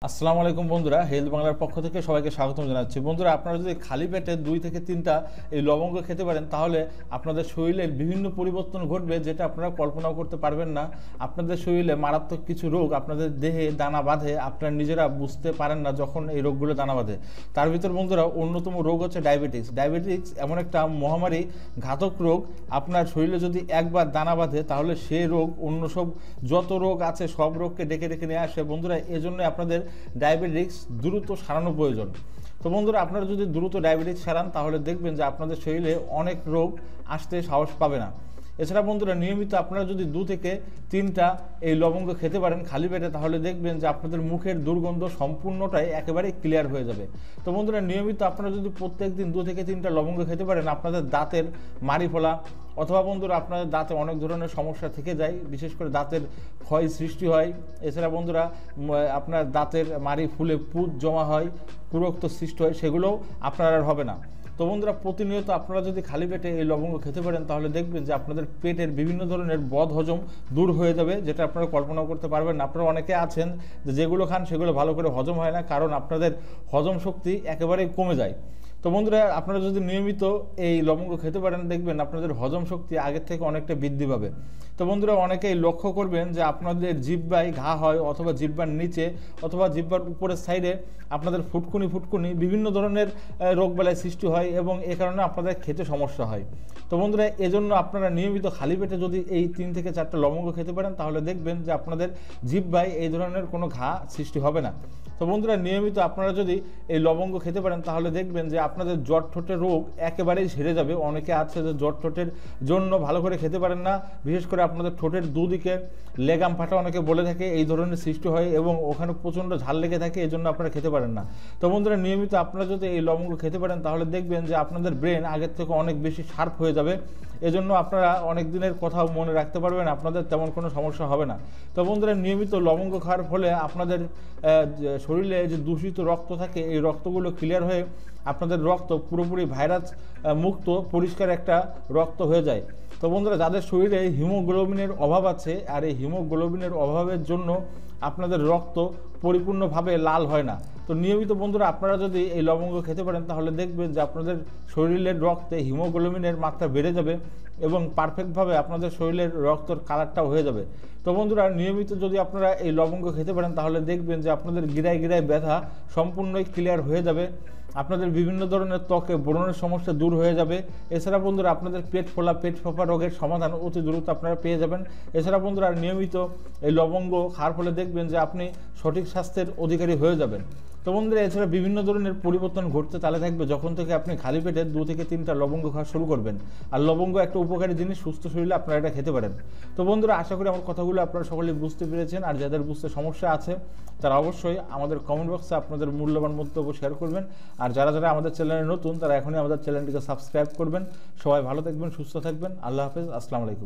আসসালামু আলাইকুম বন্ধুরা, হেলথ বাংলার পক্ষ থেকে সবাইকে স্বাগতম জানাচ্ছি। বন্ধুরা, আপনারা যদি খালি পেটে 2 থেকে 3টা এই লবঙ্গ খেতে পারেন তাহলে আপনাদের শরীরের বিভিন্ন পরিবর্তন ঘটবে, যেটা আপনারা কল্পনাও করতে পারবেন না। আপনাদের শরীরে মারাত্মক কিছু রোগ আপনাদের দেহে দানা বাঁধে, আপনারা নিজেরা বুঝতে পারেন না যখন এই রোগগুলো দানা বাঁধে। তার ভিতর বন্ধুরা অন্যতম রোগ হচ্ছে ডায়াবেটিক্স। ডায়াবেটিক্স এমন একটা মহামারী, ঘাতক রোগ। আপনার শরীরে যদি একবার দানা বাঁধে তাহলে সে রোগ অন্য সব যত রোগ আছে সব রোগকে ডেকে ডেকে নিয়ে আসে। বন্ধুরা, এজন্য আপনাদের ডায়াবেটিক্স দ্রুত সারানো প্রয়োজন। তো বন্ধুরা, আপনারা যদি দ্রুত ডায়াবেটিক্স সারান তাহলে দেখবেন যে আপনাদের শরীরে অনেক রোগ আসতে সাহস পাবে না। এছাড়া বন্ধুরা, নিয়মিত আপনারা যদি 2 থেকে 3টা এই লবঙ্গ খেতে পারেন খালি পেটে তাহলে দেখবেন যে আপনাদের মুখের দুর্গন্ধ সম্পূর্ণটাই একেবারে ক্লিয়ার হয়ে যাবে। তো বন্ধুরা, নিয়মিত আপনারা যদি প্রত্যেক দিন 2 থেকে 3টা লবঙ্গ খেতে পারেন আপনাদের দাঁতের মাড়ি ফোলা অথবা বন্ধুরা আপনাদের দাঁতে অনেক ধরনের সমস্যা থেকে যায়, বিশেষ করে দাঁতের ক্ষয় সৃষ্টি হয়। এছাড়া বন্ধুরা আপনার দাঁতের মাড়ি ফুলে পুঁজ জমা হয়, পুরক্ত সৃষ্টি হয়, সেগুলোও আপনার আর হবে না। তো বন্ধুরা, প্রতিনিয়ত আপনারা যদি খালি পেটে এই লবঙ্গ খেতে পারেন তাহলে দেখবেন যে আপনাদের পেটের বিভিন্ন ধরনের বদ হজম দূর হয়ে যাবে, যেটা আপনারা কল্পনাও করতে পারবেন না। আপনারা অনেকে আছেন যে যেগুলো খান সেগুলো ভালো করে হজম হয় না, কারণ আপনাদের হজম শক্তি একেবারেই কমে যায়। তো বন্ধুরা, আপনারা যদি নিয়মিত এই লবঙ্গ খেতে পারেন দেখবেন আপনাদের হজম শক্তি আগের থেকে অনেকটা বৃদ্ধি পাবে। তো বন্ধুরা, অনেকেই লক্ষ্য করবেন যে আপনাদের জিহ্বায় ঘা হয় অথবা জিহ্বার নিচে অথবা জিহ্বার উপরের সাইডে আপনাদের ফুটকুনি বিভিন্ন ধরনের রোগবালাই সৃষ্টি হয় এবং এ কারণে আপনাদের খেতে সমস্যা হয়। তো বন্ধুরা, এজন্য আপনারা নিয়মিত খালি পেটে যদি এই 3 থেকে 4টা লবঙ্গ খেতে পারেন তাহলে দেখবেন যে আপনাদের জিহ্বায় এই ধরনের কোনো ঘা সৃষ্টি হবে না। তো বন্ধুরা, নিয়মিত আপনারা যদি এই লবঙ্গ খেতে পারেন তাহলে দেখবেন যে আপনাদের জট ঠোঁটের রোগ একেবারেই সেরে যাবে। অনেকে আছে যে জট ঠোঁটের জন্য ভালো করে খেতে পারেন না, বিশেষ করে আপনাদের ঠোঁটের দুদিকে লেগাম ফাটা অনেকে বলে থাকে, এই ধরনের সৃষ্টি হয় এবং ওখানে প্রচণ্ড ঝাল লেগে থাকে, এই জন্য আপনারা খেতে পারেন না। তো বন্ধুরা, নিয়মিত আপনারা যদি এই লবঙ্গ খেতে পারেন তাহলে দেখবেন যে আপনাদের ব্রেন আগের থেকে অনেক বেশি শার্প হয়ে যাবে। এজন্য আপনারা অনেক দিনের কথাও মনে রাখতে পারবেন, আপনাদের তেমন কোনো সমস্যা হবে না। তো বন্ধুরা, নিয়মিত লবঙ্গ খাওয়ার ফলে আপনাদের শরীরে যে দূষিত রক্ত থাকে এই রক্তগুলো ক্লিয়ার হয়ে আপনাদের রক্ত পুরোপুরি ভাইরাস মুক্ত পরিষ্কার একটা রক্ত হয়ে যায়। তো বন্ধুরা, যাদের শরীরে হিমোগ্লোবিনের অভাব আছে আর এই হিমোগ্লোবিনের অভাবের জন্য আপনাদের রক্ত পরিপূর্ণভাবে লাল হয় না, তো নিয়মিত বন্ধুরা আপনারা যদি এই লবঙ্গ খেতে পারেন তাহলে দেখবেন যে আপনাদের শরীরের রক্তে হিমোগ্লোবিনের মাত্রা বেড়ে যাবে এবং পারফেক্টভাবে আপনাদের শরীরের রক্তের কালারটাও হয়ে যাবে। তো বন্ধুরা, নিয়মিত যদি আপনারা এই লবঙ্গ খেতে পারেন তাহলে দেখবেন যে আপনাদের গিরায় গিরায় ব্যথা সম্পূর্ণই ক্লিয়ার হয়ে যাবে, আপনাদের বিভিন্ন ধরনের ত্বকে ব্রণের সমস্যা দূর হয়ে যাবে। এছাড়া বন্ধুরা আপনাদের পেট ফোলা পেট ফাঁপা রোগের সমাধান অতি দ্রুত আপনারা পেয়ে যাবেন। এছাড়া বন্ধুরা, নিয়মিত এই লবঙ্গ খাওয়ার ফলে দেখবেন যে আপনি সঠিক স্বাস্থ্যের অধিকারী হয়ে যাবেন। তো বন্ধুরা, এছাড়া বিভিন্ন ধরনের পরিবর্তন ঘটতে চালে থাকবে যখন থেকে আপনি খালি পেটে 2 থেকে 3টা লবঙ্গ খাওয়া শুরু করবেন। আর লবঙ্গ একটা উপকারী জিনিস, সুস্থ শরীরে আপনারা এটা খেতে পারেন। তো বন্ধুরা, আশা করি আমার কথাগুলো আপনারা সকলেই বুঝতে পেরেছেন। আর যাদের বুঝতে সমস্যা আছে তারা অবশ্যই আমাদের কমেন্ট বক্সে আপনাদের মূল্যবান মন্তব্য শেয়ার করবেন। আর যারা যারা আমাদের চ্যানেলে নতুন তারা এখনই আমাদের চ্যানেলটিকে সাবস্ক্রাইব করবেন। সবাই ভালো থাকবেন, সুস্থ থাকবেন। আল্লাহ হাফেজ, আসসালামু আলাইকুম।